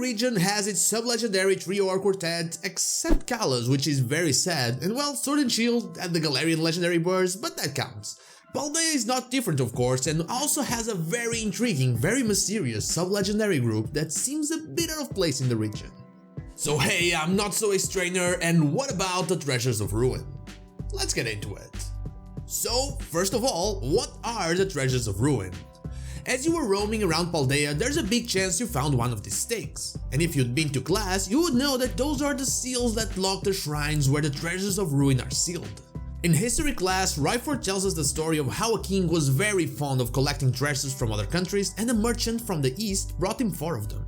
region has its sub-legendary trio or quartet, except Kalos, which is very sad, and well, Sword and Shield and the Galarian legendary birds, but that counts. Paldea is not different of course, and also has a very intriguing, very mysterious sub-legendary group that seems a bit out of place in the region. So hey, I'm not so strainer, and what about the Treasures of Ruin? Let's get into it. So, first of all, what are the Treasures of Ruin? As you were roaming around Paldea, there's a big chance you found one of these stakes. And if you'd been to class, you would know that those are the seals that lock the shrines where the Treasures of Ruin are sealed. In history class, Raifort tells us the story of how a king was very fond of collecting treasures from other countries, and a merchant from the east brought him 4 of them.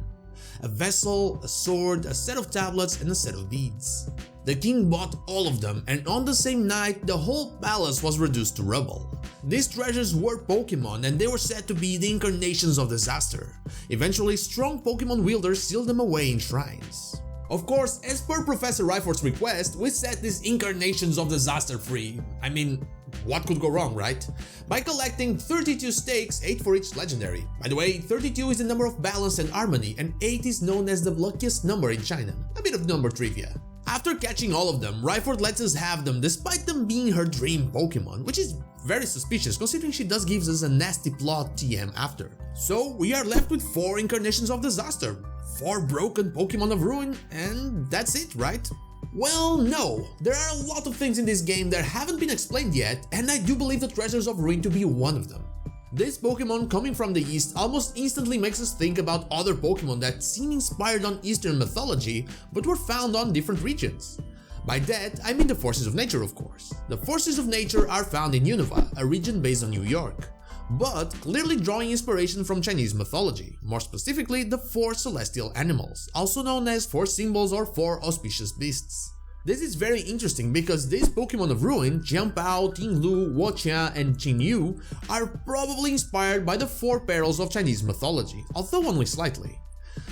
A vessel, a sword, a set of tablets, and a set of beads. The king bought all of them, and on the same night, the whole palace was reduced to rubble. These treasures were Pokémon, and they were said to be the incarnations of disaster. Eventually, strong Pokémon wielders sealed them away in shrines. Of course, as per Professor Raifort's request, we set these incarnations of disaster free. I mean, what could go wrong, right? By collecting 32 stakes, 8 for each legendary. By the way, 32 is the number of balance and harmony, and 8 is known as the luckiest number in China. A bit of number trivia. After catching all of them, Raifort lets us have them despite them being her dream Pokemon, which is very suspicious considering she does gives us a nasty plot TM after. So we are left with 4 incarnations of disaster, 4 broken Pokemon of Ruin, and that's it, right? Well, no, there are a lot of things in this game that haven't been explained yet, and I do believe the Treasures of Ruin to be one of them. This Pokemon coming from the east almost instantly makes us think about other Pokemon that seem inspired on Eastern mythology but were found on different regions. By that, I mean the forces of nature, of course. The forces of nature are found in Unova, a region based on New York, but clearly drawing inspiration from Chinese mythology, more specifically the 4 celestial animals, also known as 4 symbols or 4 auspicious beasts. This is very interesting because these Pokemon of Ruin, Jianpao, Tinglu, Wotia, and Qingyu, are probably inspired by the 4 perils of Chinese mythology, although only slightly.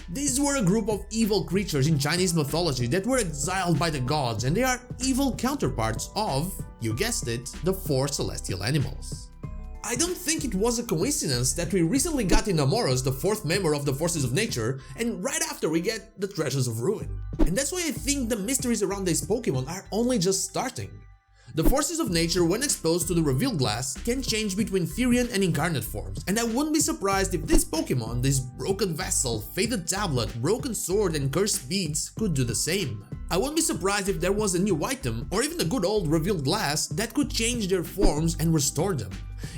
These were a group of evil creatures in Chinese mythology that were exiled by the gods, and they are evil counterparts of, you guessed it, the 4 celestial animals. I don't think it was a coincidence that we recently got in Amoros the 4th member of the Forces of Nature, and right after we get the Treasures of Ruin. And that's why I think the mysteries around these Pokemon are only just starting. The Forces of Nature, when exposed to the revealed glass, can change between Therian and incarnate forms, and I wouldn't be surprised if this Pokemon, this broken vessel, faded tablet, broken sword, and cursed beads could do the same. I wouldn't be surprised if there was a new item, or even the good old revealed glass, that could change their forms and restore them.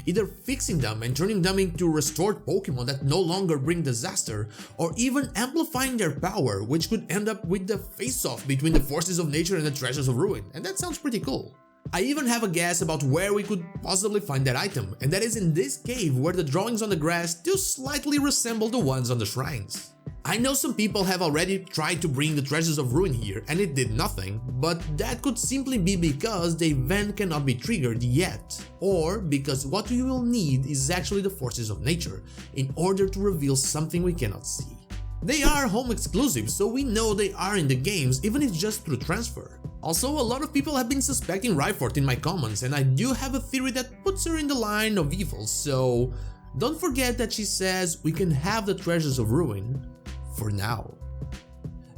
Either fixing them and turning them into restored Pokemon that no longer bring disaster, or even amplifying their power, which could end up with the face-off between the Forces of Nature and the Treasures of Ruin, and that sounds pretty cool. I even have a guess about where we could possibly find that item, and that is in this cave where the drawings on the grass do slightly resemble the ones on the shrines. I know some people have already tried to bring the Treasures of Ruin here and it did nothing, but that could simply be because the event cannot be triggered yet, or because what we will need is actually the Forces of Nature in order to reveal something we cannot see. They are home exclusive, so we know they are in the games even if just through transfer. Also, a lot of people have been suspecting Raifort in my comments, and I do have a theory that puts her in the line of evil, so don't forget that she says we can have the Treasures of Ruin for now.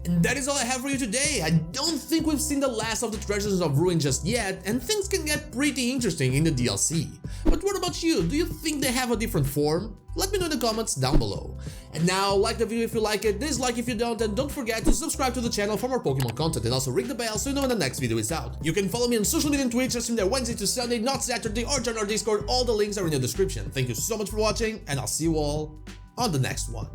And that is all I have for you today. I don't think we've seen the last of the Treasures of Ruin just yet, and things can get pretty interesting in the DLC. But what about you? Do you think they have a different form? Let me know in the comments down below. And now, like the video if you like it, dislike if you don't, and don't forget to subscribe to the channel for more Pokemon content, and also ring the bell so you know when the next video is out. You can follow me on social media and Twitch. I stream there Wednesday to Sunday, not Saturday, or join our Discord. All the links are in the description. Thank you so much for watching, and I'll see you all on the next one.